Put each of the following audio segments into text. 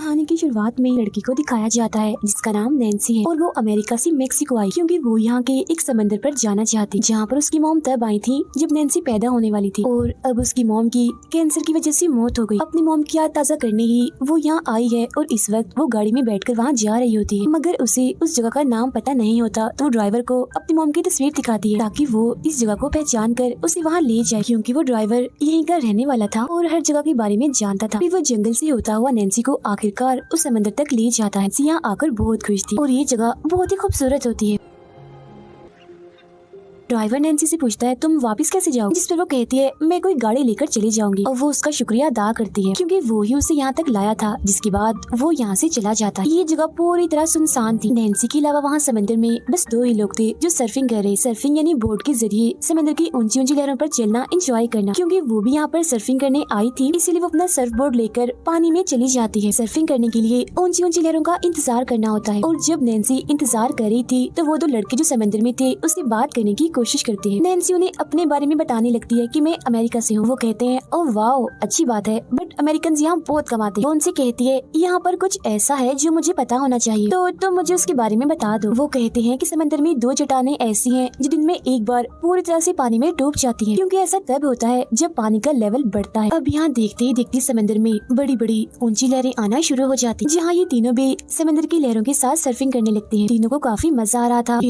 कहानी की शुरुआत में लड़की को दिखाया जाता है जिसका नाम नैन्सी है और वो अमेरिका से मेक्सिको आई क्योंकि वो यहाँ के एक समंदर पर जाना चाहती, जहाँ पर उसकी मॉम तब आई थी जब नैन्सी पैदा होने वाली थी और अब उसकी मॉम की कैंसर की वजह से मौत हो गई। अपनी मॉम की याद ताज़ा करने ही वो यहाँ आई है और इस वक्त वो गाड़ी में बैठकर वहाँ जा रही होती है, मगर उसे उस जगह का नाम पता नहीं होता। तो ड्राइवर को अपनी मॉम की तस्वीर दिखाती है ताकि वो इस जगह को पहचान कर उसे वहाँ ले जाए, क्योंकि वो ड्राइवर यहीं का रहने वाला था और हर जगह के बारे में जानता था। फिर वो जंगल से होता हुआ नैन्सी को आखिरकार उस समंदर तक ले जाता है। यहाँ आकर बहुत खुश थी और ये जगह बहुत ही खूबसूरत होती है। ड्राइवर नैन्सी से पूछता है तुम वापस कैसे जाओगे, जिस पर वो कहती है मैं कोई गाड़ी लेकर चली जाऊंगी और वो उसका शुक्रिया अदा करती है क्योंकि वो ही उसे यहाँ तक लाया था। जिसके बाद वो यहाँ से चला जाता है। ये जगह पूरी तरह सुनसान थी। नैन्सी के अलावा वहाँ समंदर में बस दो ही लोग थे जो सर्फिंग कर रहे। सर्फिंग यानी बोट के जरिए समंदर की ऊंची ऊंची लहरों पर चलना, एंजॉय करना। क्योंकि वो भी यहाँ पर सर्फिंग करने आई थी इसीलिए वो अपना सर्फ बोर्ड लेकर पानी में चली जाती है। सर्फिंग करने के लिए ऊंची ऊंची लहरों का इंतजार करना होता है और जब नैन्सी इंतजार कर रही थी तो वो दो लड़के जो समंदर में थे उससे बात करने की कोशिश करती है। नैन्सी उन्हें अपने बारे में बताने लगती है कि मैं अमेरिका से हूँ। वो कहते हैं ओह वाओ अच्छी बात है, बट अमेरिकन यहाँ बहुत कमाते हैं। वो उनसे कहती है यहाँ पर कुछ ऐसा है जो मुझे पता होना चाहिए, तो मुझे उसके बारे में बता दो। वो कहते हैं कि समंदर में दो चट्टानें ऐसी हैं जो दिन में एक बार पूरी तरह से पानी में डूब जाती हैं, क्योंकि ऐसा तब होता है जब पानी का लेवल बढ़ता है। अब यहाँ देखते ही देखते समंदर में बड़ी बड़ी ऊंची लहरें आना शुरू हो जाती, जहाँ ये तीनों भी समंदर की लहरों के साथ सर्फिंग करने लगती हैं। तीनों को काफी मजा आ रहा था।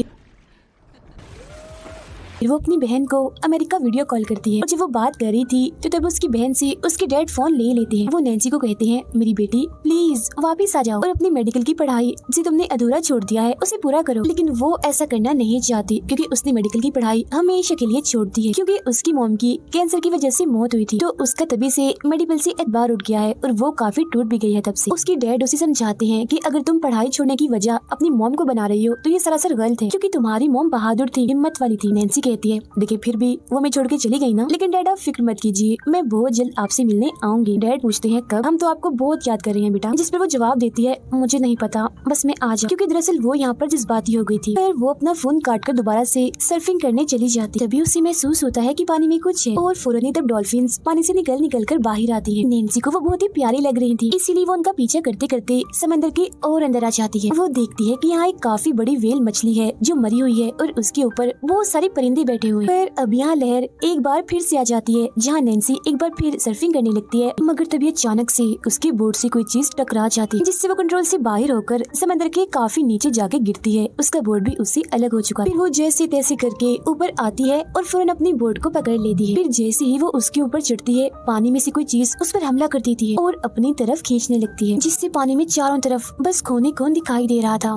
फिर वो अपनी बहन को अमेरिका वीडियो कॉल करती है और जब वो बात कर रही थी तो तब उसकी बहन से उसके डैड फोन ले लेते हैं। वो नैन्सी को कहते हैं मेरी बेटी प्लीज वापस आ जाओ और अपनी मेडिकल की पढ़ाई जिसे तुमने अधूरा छोड़ दिया है उसे पूरा करो। लेकिन वो ऐसा करना नहीं चाहती क्योंकि उसने मेडिकल की पढ़ाई हमेशा के लिए छोड़ दी है, क्योंकि उसकी मॉम की कैंसर की वजह से मौत हुई थी। तो उसका तभी से मेडिकल से एतबार उठ गया है और वो काफी टूट भी गई है तब से। उसके डैड उसे समझाते हैं कि अगर तुम पढ़ाई छोड़ने की वजह अपनी मॉम को बना रही हो तो ये सरासर गलत है, क्योंकि तुम्हारी मॉम बहादुर थी, हिम्मत वाली थी। नैन्सी कहती है देखिए फिर भी वो मैं छोड़ के चली गई ना, लेकिन डैड आप फिक्र मत कीजिए, मैं बहुत जल्द आपसे मिलने आऊंगी। डैड पूछते हैं कब, हम तो आपको बहुत याद कर रहे हैं बेटा। जिस पर वो जवाब देती है मुझे नहीं पता, बस मैं आ जाऊं, क्योंकि दरअसल वो यहाँ पर जज्बाती हो गई थी। फिर वो अपना फोन काट कर दोबारा से सर्फिंग करने चली जाती। तभी उसे महसूस होता है कि पानी में कुछ है और फौरन ही तब डॉल्फिन्स पानी से निकल कर बाहर आती है। नैन्सी को वो बहुत ही प्यारी लग रही थी, इसीलिए वो उनका पीछा करते करते समंदर के और अंदर आ जाती है। वो देखती है कि यहाँ एक काफी बड़ी व्हेल मछली है जो मरी हुई है और उसके ऊपर बहुत सारे परिंदे बैठे हुए हैं। अब यहाँ लहर एक बार फिर से आ जाती है, जहाँ नैन्सी एक बार फिर सर्फिंग करने लगती है, मगर तभी अचानक से उसके बोर्ड से कोई चीज टकरा जाती है जिससे वो कंट्रोल से बाहर होकर समंदर के काफी नीचे जाके गिरती है। उसका बोर्ड भी उससे अलग हो चुका है। फिर वो जैसे तैसे करके ऊपर आती है और फौरन अपनी बोर्ड को पकड़ लेती है। फिर जैसे ही वो उसके ऊपर चढ़ती है पानी में से कोई चीज उस पर हमला कर देती है और अपनी तरफ खींचने लगती है, जिससे पानी में चारों तरफ बस खून ही खून दिखाई दे रहा था।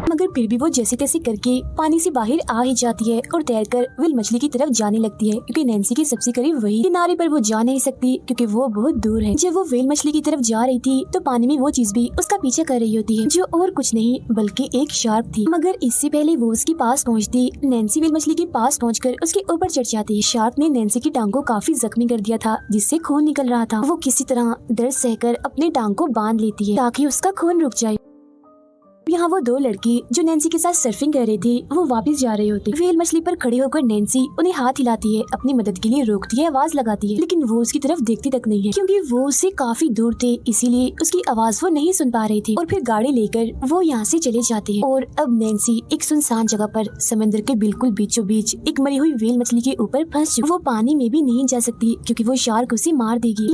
मगर फिर भी वो जैसे तैसे करके पानी से बाहर आ ही जाती है और तैरकर व्हेल मछली की तरफ जाने लगती है, क्योंकि नैन्सी के सबसे करीब वही किनारे पर वो जा नहीं सकती क्योंकि वो बहुत दूर है। जब वो व्हेल मछली की तरफ जा रही थी तो पानी में वो चीज भी उसका पीछा कर रही होती है, जो और कुछ नहीं बल्कि एक शार्क थी। मगर इससे पहले वो उसके पास पहुँचती, नैन्सी व्हेल मछली के पास पहुँचकर उसके ऊपर चढ़ जाती है। शार्क ने नैन्सी की टांग को काफी जख्मी कर दिया था, जिससे खून निकल रहा था। वो किसी तरह दर्द सहकर अपनी टांग को बांध लेती है ताकि उसका खून रुक जाए। यहाँ वो दो लड़की जो नैन्सी के साथ सर्फिंग कर रही थी वो वापस जा रही होती। व्हेल मछली पर खड़ी होकर नैन्सी उन्हें हाथ हिलाती है, अपनी मदद के लिए रोकती है, आवाज लगाती है, लेकिन वो उसकी तरफ देखती तक नहीं है क्योंकि वो उससे काफी दूर थे, इसीलिए उसकी आवाज वो नहीं सुन पा रही थी। और फिर गाड़ी लेकर वो यहाँ से चले जाते हैं और अब नैन्सी एक सुनसान जगह पर समंदर के बिल्कुल बीचों बीच एक मरी हुई व्हेल मछली के ऊपर फंस चुकी। वो पानी में भी नहीं जा सकती क्योंकि वो शार्क उसे मार देगी।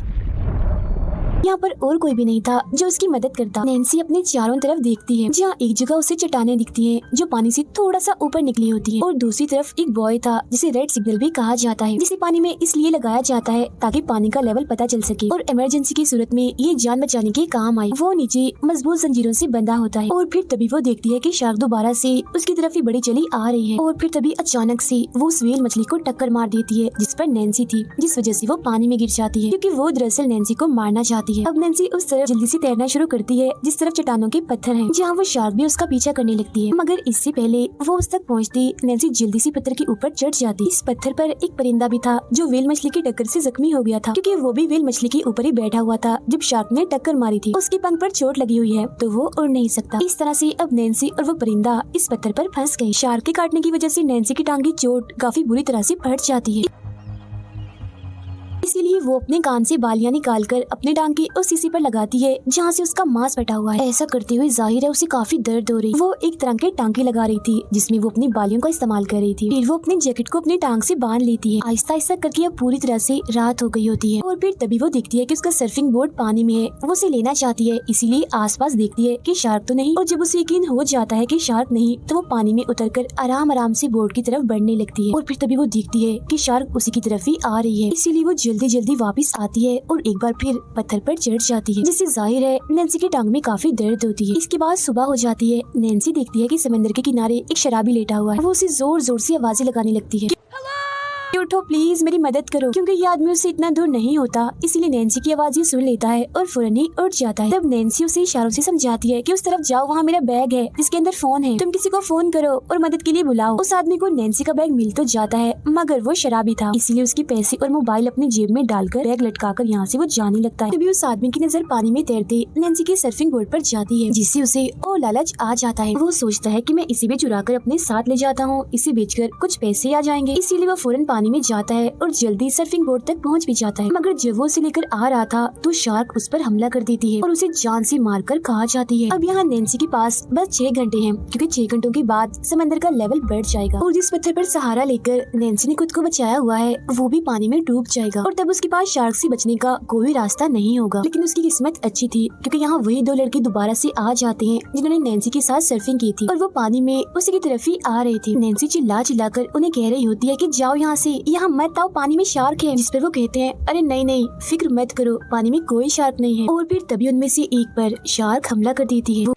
यहाँ पर और कोई भी नहीं था जो उसकी मदद करता। नैन्सी अपने चारों तरफ देखती है, जहाँ एक जगह उसे चट्टानें दिखती हैं जो पानी से थोड़ा सा ऊपर निकली होती हैं, और दूसरी तरफ एक बॉय था जिसे रेड सिग्नल भी कहा जाता है, जिसे पानी में इसलिए लगाया जाता है ताकि पानी का लेवल पता चल सके और इमरजेंसी की सूरत में ये जान बचाने के काम आए। वो नीचे मजबूत जंजीरों से बंधा होता है और फिर तभी वो देखती है कि शार्क दोबारा से उसकी तरफ ही बड़ी चली आ रही है और फिर तभी अचानक से वो उस व्हेल मछली को टक्कर मार देती है जिस पर नैन्सी थी, जिस वजह से वो पानी में गिर जाती है क्योंकि वो दरअसल नैन्सी को मारना चाहती है। अब नैन्सी उस तरफ जल्दी से तैरना शुरू करती है जिस तरफ चट्टानों के पत्थर हैं, जहाँ वो शार्क भी उसका पीछा करने लगती है। मगर इससे पहले वो उस तक पहुँचती नैन्सी जल्दी से पत्थर के ऊपर चढ़ जाती। इस पत्थर पर एक परिंदा भी था जो व्हेल मछली की टक्कर से जख्मी हो गया था, क्योंकि वो भी व्हेल मछली के ऊपर ही बैठा हुआ था जब शार्क ने टक्कर मारी थी। उसके पंख पर चोट लगी हुई है तो वो उड़ नहीं सकता। इस तरह से अब नैन्सी और वो परिंदा इस पत्थर पर फंस गई। शार्क के काटने की वजह से नैन्सी की टांग की चोट काफी बुरी तरह से फट जाती है। इसीलिए वो अपने कान से बालियां निकालकर अपने टांगे उस शीशी पर लगाती है जहाँ से उसका मांस फटा हुआ है। ऐसा करते हुए जाहिर है उसे काफी दर्द हो रही। वो एक तरह के टांगे लगा रही थी जिसमें वो अपनी बालियों का इस्तेमाल कर रही थी। फिर वो अपने जैकेट को अपने टांग से बांध लेती है। आहिस्ता आहिस्ता करके अब पूरी तरह से रात हो गई होती है और फिर तभी वो देखती है कि उसका सर्फिंग बोर्ड पानी में है। वो उसे लेना चाहती है, इसीलिए आसपास देखती है कि शार्क तो नहीं, और जब उसे यकीन हो जाता है कि शार्क नहीं तो वो पानी में उतरकर आराम आराम से बोर्ड की तरफ बढ़ने लगती है। और फिर तभी वो देखती है कि शार्क उसी की तरफ ही आ रही है, इसीलिए वो जल्दी जल्दी वापस आती है और एक बार फिर पत्थर पर चढ़ जाती है, जिससे जाहिर है नैन्सी की टांग में काफी दर्द होती है। इसके बाद सुबह हो जाती है। नैन्सी देखती है कि समंदर के किनारे एक शराबी लेटा हुआ है। वो उसे जोर जोर से आवाजें लगाने लगती है, उठो प्लीज, मेरी मदद करो, क्योंकि ये आदमी उससे इतना दूर नहीं होता। इसीलिए नैन्सी की आवाज ये सुन लेता है और फौरन ही उठ जाता है। तब नैन्सी उसे इशारों से समझाती है कि उस तरफ जाओ, वहाँ मेरा बैग है जिसके अंदर फोन है, तुम किसी को फोन करो और मदद के लिए बुलाओ। उस आदमी को नैन्सी का बैग मिल तो जाता है मगर वो शराबी था, इसीलिए उसके पैसे और मोबाइल अपनी जेब में डालकर बैग लटकाकर यहाँ से वो जाने लगता है। तभी उस आदमी की नजर पानी में तैरते नैन्सी के सर्फिंग बोर्ड पर जाती है, जिससे उसे और लालच आ जाता है। वो सोचता है कि मैं इसे भी चुरा कर अपने साथ ले जाता हूँ, इसे बेचकर कुछ पैसे आ जाएंगे। इसीलिए वो फौरन पानी में जाता है और जल्दी सर्फिंग बोर्ड तक पहुंच भी जाता है। मगर जब वो उसे लेकर आ रहा था तो शार्क उस पर हमला कर देती है और उसे जान से मारकर खा जाती है। अब यहाँ नैन्सी के पास बस 6 घंटे हैं, क्योंकि 6 घंटों के बाद समंदर का लेवल बढ़ जाएगा और जिस पत्थर पर सहारा लेकर नैन्सी ने खुद को बचाया हुआ है वो भी पानी में डूब जाएगा और तब उसके पास शार्क से बचने का कोई रास्ता नहीं होगा। लेकिन उसकी किस्मत अच्छी थी, क्योंकि यहाँ वही 2 लड़के दोबारा से आ जाते हैं जिन्होंने नैन्सी के साथ सर्फिंग की थी और वो पानी में उसी की तरफ ही आ रहे थे। नैन्सी चिल्ला चिल्लाकर उन्हें कह रही होती है कि जाओ यहाँ से, यहाँ मत आओ, पानी में शार्क है। जिस पर वो कहते हैं अरे नहीं नहीं, फिक्र मत करो, पानी में कोई शार्क नहीं है। और फिर तभी उनमें से एक पर शार्क हमला कर देती है।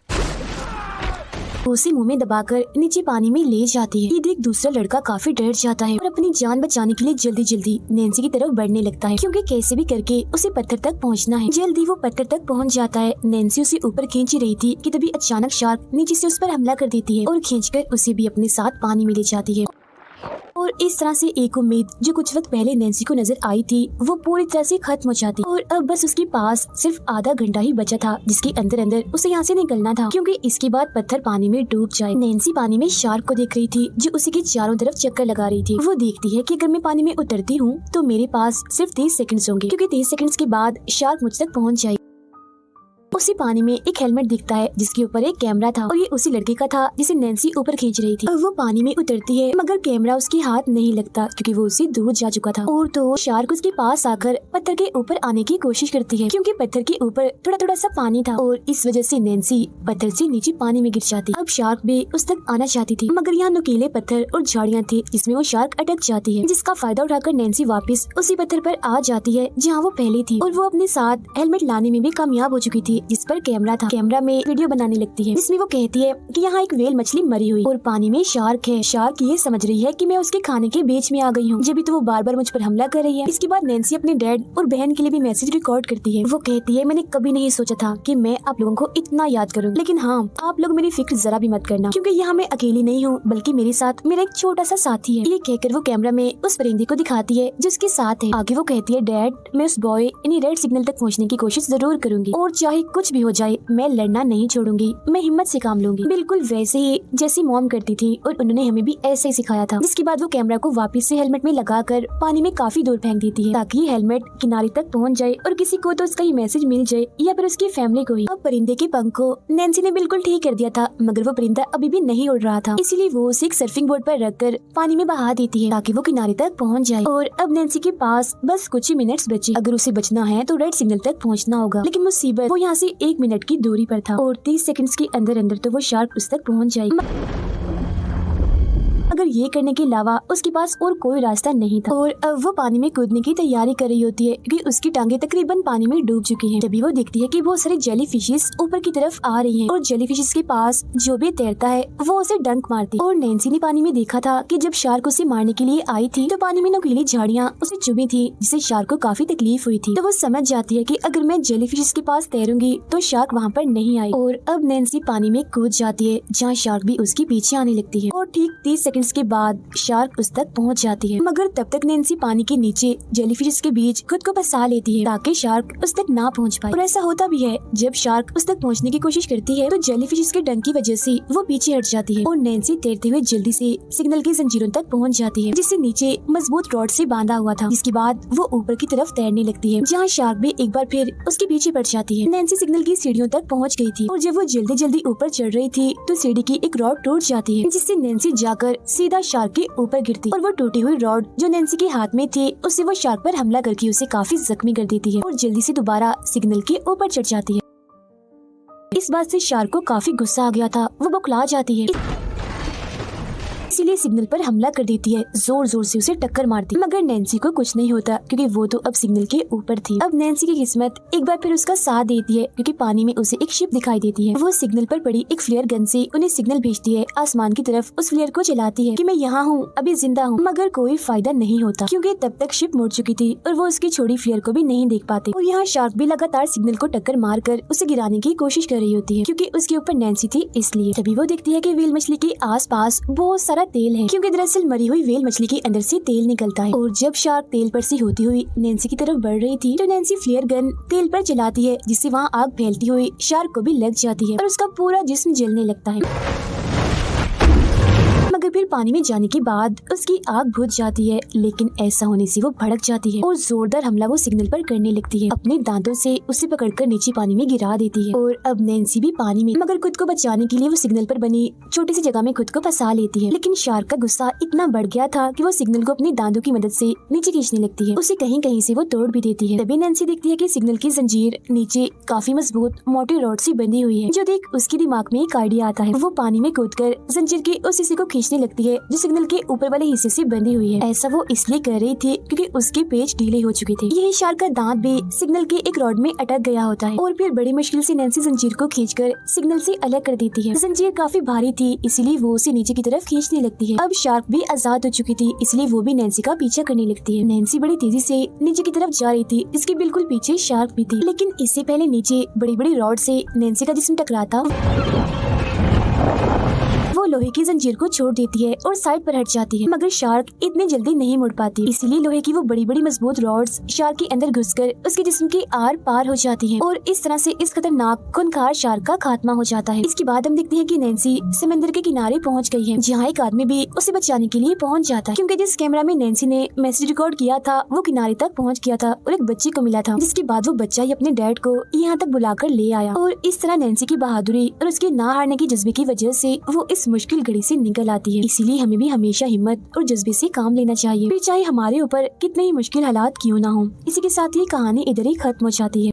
उसे मुंह में दबाकर नीचे पानी में ले जाती है। ये देख दूसरा लड़का काफी डर जाता है और अपनी जान बचाने के लिए जल्दी जल्दी नैन्सी की तरफ बढ़ने लगता है, क्योंकि कैसे भी करके उसे पत्थर तक पहुंचना है। जल्दी वो पत्थर तक पहुंच जाता है। नैन्सी उसे ऊपर खींच रही थी कि तभी अचानक शार्क नीचे से उस पर हमला कर देती है और खींचकर उसे भी अपने साथ पानी में ले जाती है। और इस तरह से एक उम्मीद जो कुछ वक्त पहले नैन्सी को नजर आई थी वो पूरी तरह से खत्म हो जाती और अब बस उसके पास सिर्फ आधा घंटा ही बचा था, जिसके अंदर अंदर उसे यहाँ से निकलना था, क्योंकि इसके बाद पत्थर पानी में डूब जाए। नैन्सी पानी में शार्क को देख रही थी जो उसी के चारों तरफ चक्कर लगा रही थी। वो देखती है कि अगर मैं पानी में उतरती हूँ तो मेरे पास सिर्फ 30 सेकंड्स होंगे, क्योंकि 30 सेकंड्स के बाद शार्क मुझ तक पहुँच जाए। उसी पानी में एक हेलमेट दिखता है जिसके ऊपर एक कैमरा था और ये उसी लड़के का था जिसे नैन्सी ऊपर खींच रही थी। अब वो पानी में उतरती है मगर कैमरा उसके हाथ नहीं लगता, क्योंकि वो उससे दूर जा चुका था। और तो शार्क उसके पास आकर पत्थर के ऊपर आने की कोशिश करती है, क्योंकि पत्थर के ऊपर थोड़ा थोड़ा सा पानी था और इस वजह से नैन्सी पत्थर से नीचे पानी में गिर जाती। अब शार्क भी उस तक आना चाहती थी मगर यहाँ नुकीले पत्थर और झाड़ियाँ थी जिसमें वो शार्क अटक जाती है, जिसका फायदा उठाकर नैन्सी वापस उसी पत्थर पर आ जाती है जहाँ वो पहले थी। और वो अपने साथ हेलमेट लाने में भी कामयाब हो चुकी थी, जिस पर कैमरा था। कैमरा में वीडियो बनाने लगती है जिसमें वो कहती है कि यहाँ एक व्हेल मछली मरी हुई और पानी में शार्क है। शार्क ये समझ रही है कि मैं उसके खाने के बीच में आ गई हूँ, जब भी तो वो बार बार मुझ पर हमला कर रही है। इसके बाद नैन्सी अपने डैड और बहन के लिए भी मैसेज रिकॉर्ड करती है। वो कहती है मैंने कभी नहीं सोचा था कि मैं आप लोगों को इतना याद करूँगी, लेकिन हाँ आप लोग मेरी फिक्र जरा भी मत करना, क्योंकि यहाँ मैं अकेली नहीं हूँ बल्कि मेरे साथ मेरा एक छोटा सा साथी है। ये कहकर वो कैमरा में उस परिंदे को दिखाती है जो उसके साथ है। आगे वो कहती है डैड मैं उस बॉय यानी रेड सिग्नल तक पहुँचने की कोशिश जरूर करूंगी और चाहे कुछ भी हो जाए मैं लड़ना नहीं छोड़ूंगी, मैं हिम्मत से काम लूंगी, बिल्कुल वैसे ही जैसी मॉम करती थी और उन्होंने हमें भी ऐसे ही सिखाया था। जिसके बाद वो कैमरा को वापस से हेलमेट में लगाकर पानी में काफी दूर फेंक देती है ताकि ये हेलमेट किनारे तक पहुंच जाए और किसी को तो उसका ये मैसेज मिल जाए या फिर उसकी फैमिली को ही। अब परिंदे के पंख को नैन्सी ने बिल्कुल ठीक कर दिया था मगर वो परिंदा अभी भी नहीं उड़ रहा था, इसीलिए वो उसे एक सर्फिंग बोर्ड पर रखकर पानी में बहा देती है ताकि वो किनारे तक पहुँच जाए। और अब नैन्सी के पास बस कुछ ही मिनट्स बचे। अगर उसे बचना है तो रेड सिग्नल तक पहुँचना होगा, लेकिन मुसीबत वो यहाँ से 1 मिनट की दूरी पर था और 30 सेकंड्स के अंदर अंदर तो वो शार्क उस तक पहुंच जाएगी। अगर ये करने के अलावा उसके पास और कोई रास्ता नहीं था और अब वो पानी में कूदने की तैयारी कर रही होती है क्योंकि उसकी टांगे तकरीबन पानी में डूब चुकी हैं। तभी वो देखती है कि बहुत सारे जेली फिशेस ऊपर की तरफ आ रही हैं और जेली फिशेस के पास जो भी तैरता है वो उसे डंक मारती है। और नैन्सी ने पानी में देखा था कि जब शार्क उसे मारने के लिए आई थी तो पानी में नुकीली झाड़ियाँ उसे चुभी थी, जिससे शार्क को काफी तकलीफ हुई थी। तो वो समझ जाती है कि अगर मैं जेली फिशेस के पास तैरूंगी तो शार्क वहाँ पर नहीं आई। और अब नैन्सी पानी में कूद जाती है जहाँ शार्क भी उसके पीछे आने लगती है और ठीक 30 सेकंड इसके बाद शार्क उस तक पहुंच जाती है, मगर तब तक नैन्सी पानी के नीचे जेलीफिश के बीच खुद को फंसा लेती है ताकि शार्क उस तक ना पहुंच पाए। और ऐसा होता भी है, जब शार्क उस तक पहुंचने की कोशिश करती है तो जेलीफिश के डंक की वजह से वो पीछे हट जाती है और नैन्सी तैरते हुए जल्दी से सिग्नल की जंजीरों तक पहुंच जाती है, जिससे नीचे मजबूत रॉड से बांधा हुआ था। जिसके बाद वो ऊपर की तरफ तैरने लगती है, जहाँ शार्क भी एक बार फिर उसके पीछे पड़ जाती है। नैन्सी सिग्नल की सीढ़ियों तक पहुंच गई थी और जब वो जल्दी जल्दी ऊपर चढ़ रही थी तो सीढ़ी की एक रॉड टूट जाती है, जिससे नैन्सी जाकर सीधा शार्क के ऊपर गिरती और वो टूटी हुई रॉड जो नैन्सी के हाथ में थी उससे वो शार्क पर हमला करके उसे काफी जख्मी कर देती है और जल्दी से दोबारा सिग्नल के ऊपर चढ़ जाती है। इस बात से शार्क को काफी गुस्सा आ गया था, वो बौखला जाती है, इसीलिए सिग्नल पर हमला कर देती है, जोर जोर से उसे टक्कर मारती है। मगर नैन्सी को कुछ नहीं होता क्योंकि वो तो अब सिग्नल के ऊपर थी। अब नैन्सी की किस्मत एक बार फिर उसका साथ देती है क्योंकि पानी में उसे एक शिप दिखाई देती है। वो सिग्नल पर पड़ी एक फ्लेयर गन से उन्हें सिग्नल भेजती है आसमान की तरफ। उस फ्लेयर को चलाती है कि मैं यहाँ हूँ, अभी जिंदा हूँ, मगर कोई फायदा नहीं होता क्योंकि तब तक शिप मुड़ चुकी थी और वो उसकी छोड़ी फ्लेयर को भी नहीं देख पाते। और यहाँ शार्क भी लगातार सिग्नल को टक्कर मार कर उसे गिराने की कोशिश कर रही होती है क्योंकि उसके ऊपर नैन्सी थी इसलिए। तभी वो देखती है कि व्हेल मछली के आसपास बहुत सारा तेल है क्योंकि दरअसल मरी हुई व्हेल मछली के अंदर से तेल निकलता है। और जब शार्क तेल पर से होती हुई नैन्सी की तरफ बढ़ रही थी तो नैन्सी फ्लेयर गन तेल पर चलाती है, जिससे वहाँ आग फैलती हुई शार्क को भी लग जाती है और उसका पूरा जिस्म जलने लगता है। मगर फिर पानी में जाने के बाद उसकी आग बुझ जाती है, लेकिन ऐसा होने से वो भड़क जाती है और जोरदार हमला वो सिग्नल पर करने लगती है। अपने दांतों से उसे पकड़कर नीचे पानी में गिरा देती है और अब नैन्सी भी पानी में, मगर खुद को बचाने के लिए वो सिग्नल पर बनी छोटी सी जगह में खुद को फंसा लेती है। लेकिन शार्क का गुस्सा इतना बढ़ गया था कि वो सिग्नल को अपनी दांतों की मदद से नीचे खींचने लगती है, उसे कहीं कहीं से वो तोड़ भी देती है। तभी नैन्सी देखती है कि सिग्नल की जंजीर नीचे काफी मजबूत मोटी रॉड से बंधी हुई है। जो देख उसके दिमाग में एक आइडिया आता है, वो पानी में कूदकर जंजीर के उस हिस्से को खींचने लगती है जो सिग्नल के ऊपर वाले हिस्से से बंधी हुई है। ऐसा वो इसलिए कर रही थी क्योंकि उसके पेच ढीले हो चुके थे। यही शार्क का दांत भी सिग्नल के एक रॉड में अटक गया होता है और फिर बड़ी मुश्किल से नैन्सी जंजीर को खींचकर सिग्नल से अलग कर देती है। जंजीर काफी भारी थी इसलिए वो उसे नीचे की तरफ खींचने लगती है। अब शार्क भी आजाद हो चुकी थी इसलिए वो भी नैन्सी का पीछा करने लगती है। नैन्सी बड़ी तेजी से नीचे की तरफ जा रही थी, इसके बिल्कुल पीछे शार्क भी थी, लेकिन इससे पहले नीचे बड़ी बड़ी रॉड से नैन्सी का जिस्म टकराता वो लोहे की जंजीर को छोड़ देती है और साइड पर हट जाती है। मगर शार्क इतनी जल्दी नहीं मुड़ पाती, इसलिए लोहे की वो बड़ी बड़ी मजबूत रॉड्स शार्क के अंदर घुसकर उसके जिस्म के आर पार हो जाती हैं और इस तरह से इस खतरनाक खूंखार शार्क का खात्मा हो जाता है। इसके बाद हम देखते हैं कि नैन्सी समंदर के किनारे पहुंच गई है, जहाँ एक आदमी भी उसे बचाने के लिए पहुंच जाता है क्योंकि जिस कैमरा में नैन्सी ने मैसेज रिकॉर्ड किया था वो किनारे तक पहुँच गया था और एक बच्चे को मिला था, जिसके बाद वो बच्चा ही अपने डैड को यहाँ तक बुलाकर ले आया। और इस तरह नैन्सी की बहादुरी और उसके ना हारने के जज्बे की वजह से वो इस मुश्किल घड़ी से निकल आती है। इसीलिए हमें भी हमेशा हिम्मत और जज्बे से काम लेना चाहिए, फिर चाहे हमारे ऊपर कितने ही मुश्किल हालात क्यों ना हो। इसी के साथ ये कहानी इधर ही खत्म हो जाती है।